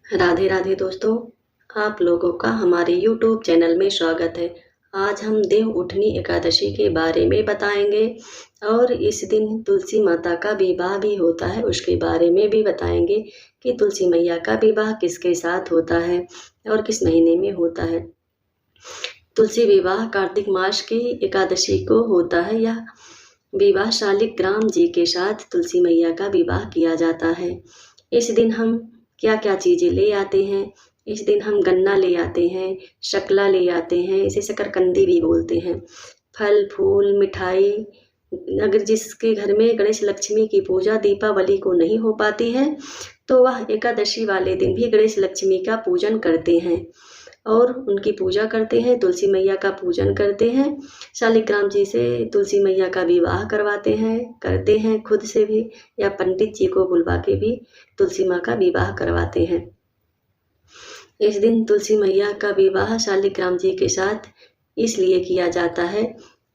राधे राधे दोस्तों, आप लोगों का हमारे YouTube चैनल में स्वागत है। आज हम देव उठनी एकादशी के बारे में बताएंगे और इस दिन तुलसी माता का विवाह भी होता है, उसके बारे में भी बताएंगे कि तुलसी मैया का विवाह किसके साथ होता है और किस महीने में होता है। तुलसी विवाह कार्तिक मास की एकादशी को होता है। यह विवाह शालिग्राम जी के साथ तुलसी मैया का विवाह किया जाता है। इस दिन हम क्या क्या चीज़ें ले आते हैं। इस दिन हम गन्ना ले आते हैं, शक्ला ले आते हैं, इसे शकरकंदी भी बोलते हैं, फल फूल मिठाई। अगर जिसके घर में गणेश लक्ष्मी की पूजा दीपावली को नहीं हो पाती है तो वह एकादशी वाले दिन भी गणेश लक्ष्मी का पूजन करते हैं और उनकी पूजा करते हैं, तुलसी मैया का पूजन करते हैं। शालिग्राम जी से तुलसी मैया का विवाह करते हैं खुद से भी या पंडित जी को बुलवा के भी तुलसी माँ का विवाह करवाते हैं। इस दिन तुलसी मैया का विवाह शालिग्राम जी के साथ इसलिए किया जाता है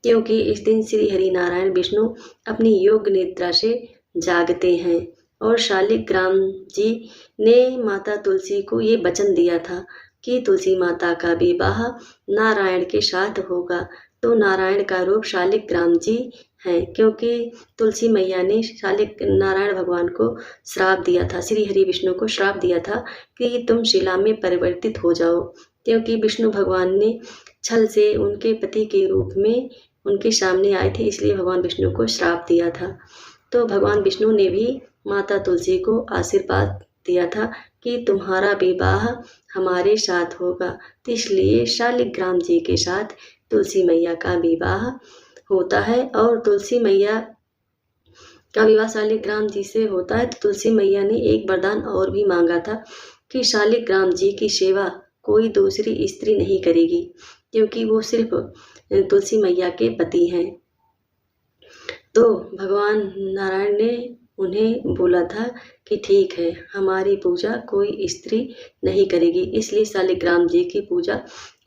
क्योंकि इस दिन श्री हरि नारायण विष्णु अपनी योग निद्रा से जागते हैं और शालिग्राम जी ने माता तुलसी को ये वचन दिया था कि तुलसी माता का विवाह नारायण के साथ होगा। तो नारायण का रूप शालिग्राम जी हैं क्योंकि तुलसी मैया ने नारायण भगवान को श्राप दिया था, श्री हरि विष्णु को श्राप दिया था कि तुम शिला में परिवर्तित हो जाओ, क्योंकि विष्णु भगवान ने छल से उनके पति के रूप में उनके सामने आए थे, इसलिए भगवान विष्णु को श्राप दिया था। तो भगवान विष्णु ने भी माता तुलसी को आशीर्वाद दिया था कि तुम्हारा विवाह हमारे साथ होगा। तो इसलिए शालिग्राम जी के साथ तुलसी मैया का विवाह होता है और तुलसी मैया का विवाह शालिग्राम जी से होता है। तो तुलसी मैया ने एक वरदान और भी मांगा था कि शालिग्राम जी की सेवा कोई दूसरी स्त्री नहीं करेगी क्योंकि वो सिर्फ तुलसी मैया के पति हैं। तो भगवान नारायण ने उन्हें बोला था कि ठीक है, हमारी पूजा कोई स्त्री नहीं करेगी, इसलिए शालिग्राम जी की पूजा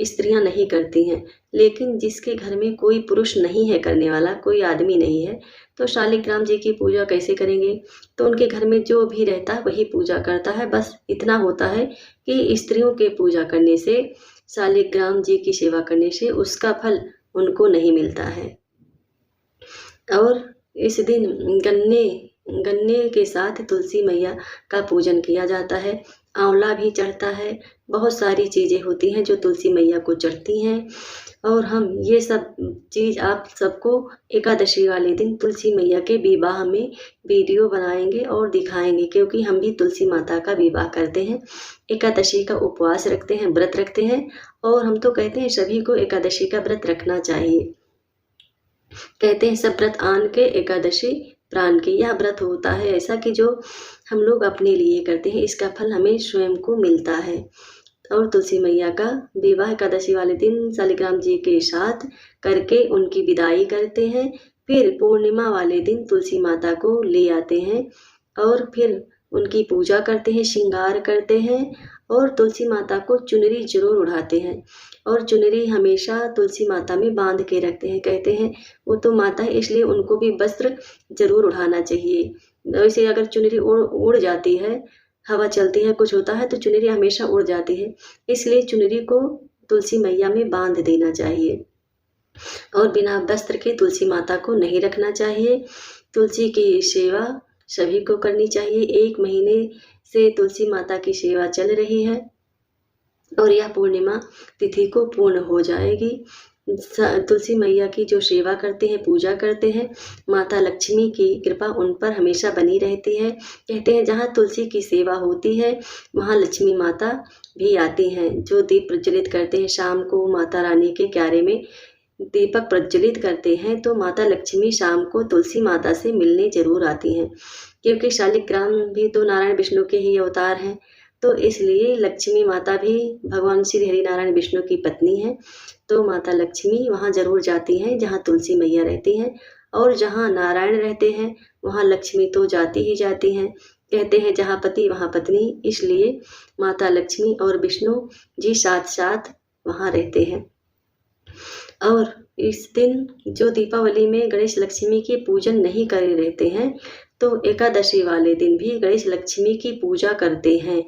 स्त्रियां नहीं करती हैं। लेकिन जिसके घर में कोई पुरुष नहीं है करने वाला, कोई आदमी नहीं है, तो शालिग्राम जी की पूजा कैसे करेंगे। तो उनके घर में जो भी रहता है वही पूजा करता है। बस इतना होता है कि स्त्रियों के पूजा करने से, शालिग्राम जी की सेवा करने से उसका फल उनको नहीं मिलता है। और इस दिन गन्ने के साथ तुलसी मैया का पूजन किया जाता है, आंवला भी चढ़ता है, बहुत सारी चीज़ें होती हैं जो तुलसी मैया को चढ़ती हैं। और हम ये सब चीज़ आप सबको एकादशी वाले दिन तुलसी मैया के विवाह में वीडियो बनाएंगे और दिखाएंगे, क्योंकि हम भी तुलसी माता का विवाह करते हैं, एकादशी का उपवास रखते हैं, व्रत रखते हैं। और हम तो कहते हैं सभी को एकादशी का व्रत रखना चाहिए। कहते हैं सब व्रत आन के एकादशी प्राण की। यह व्रत होता है ऐसा कि जो हम लोग अपने लिए करते हैं, इसका फल हमें स्वयं को मिलता है। और तुलसी मैया का विवाह एकादशी वाले दिन शालिग्राम जी के साथ करके उनकी विदाई करते हैं। फिर पूर्णिमा वाले दिन तुलसी माता को ले आते हैं और फिर उनकी पूजा करते हैं, श्रृंगार करते हैं और तुलसी माता को चुनरी जरूर उड़ाते हैं। और चुनरी हमेशा तुलसी माता में बांध के रखते हैं। कहते हैं वो तो माता है, इसलिए उनको भी वस्त्र जरूर उड़ाना चाहिए। वैसे अगर चुनरी उड़ जाती है, हवा चलती है, कुछ होता है, तो चुनरी हमेशा उड़ जाती है, इसलिए चुनरी को तुलसी मैया में बांध देना चाहिए। और बिना वस्त्र के तुलसी माता को नहीं रखना चाहिए। तुलसी की सेवा सभी को करनी चाहिए। 1 महीने से तुलसी माता की सेवा चल रही है और यह पूर्णिमा तिथि को पूर्ण हो जाएगी। तुलसी मैया की जो सेवा करते हैं, पूजा करते हैं, माता लक्ष्मी की कृपा उन पर हमेशा बनी रहती है। कहते हैं जहाँ तुलसी की सेवा होती है वहाँ लक्ष्मी माता भी आती हैं। जो दीप प्रज्वलित करते हैं शाम को, माता रानी के क्यारे में दीपक प्रज्वलित करते हैं, तो माता लक्ष्मी शाम को तुलसी माता से मिलने जरूर आती हैं, क्योंकि शालिग्राम भी तो नारायण विष्णु के ही अवतार हैं। तो इसलिए लक्ष्मी माता भी भगवान श्री हरि नारायण विष्णु की पत्नी है। तो माता लक्ष्मी वहाँ जरूर जाती हैं जहाँ तुलसी मैया रहती हैं, और जहाँ नारायण रहते हैं वहाँ लक्ष्मी तो जाती ही जाती हैं। कहते हैं जहाँ पति वहाँ पत्नी, इसलिए माता लक्ष्मी और विष्णु जी साथ साथ वहाँ रहते हैं। और इस दिन जो दीपावली में गणेश लक्ष्मी की पूजन नहीं करे रहते हैं, तो एकादशी वाले दिन भी गणेश लक्ष्मी की पूजा करते हैं।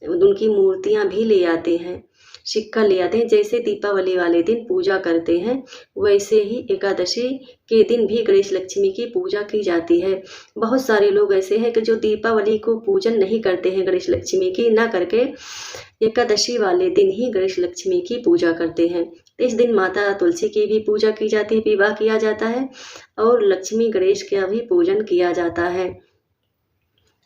उनकी मूर्तियाँ भी ले आते हैं, सिक्का ले आते हैं। जैसे दीपावली वाले दिन पूजा करते हैं, वैसे ही एकादशी के दिन भी गणेश लक्ष्मी की पूजा की जाती है। बहुत सारे लोग ऐसे हैं कि जो दीपावली को पूजन नहीं करते हैं गणेश लक्ष्मी की, ना करके एकादशी वाले दिन ही गणेश लक्ष्मी की पूजा करते हैं। इस दिन माता तुलसी की भी पूजा की जाती है, विवाह किया जाता है और लक्ष्मी गणेश का भी पूजन किया जाता है।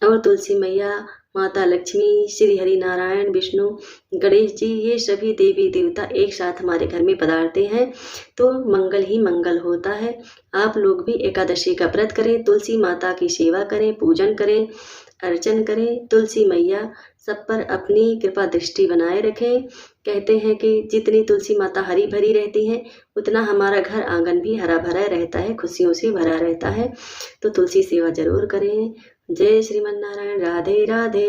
और तुलसी मैया, माता लक्ष्मी, श्री हरि नारायण, विष्णु, गणेश जी, ये सभी देवी देवता एक साथ हमारे घर में पधारते हैं तो मंगल ही मंगल होता है। आप लोग भी एकादशी का व्रत करें, तुलसी माता की सेवा करें, पूजन करें, अर्चन करें। तुलसी मैया सब पर अपनी कृपा दृष्टि बनाए रखें। कहते हैं कि जितनी तुलसी माता हरी भरी रहती हैं, उतना हमारा घर आंगन भी हरा भरा रहता है, खुशियों से भरा रहता है। तो तुलसी सेवा जरूर करें। जय श्रीमन नारायण। राधे राधे।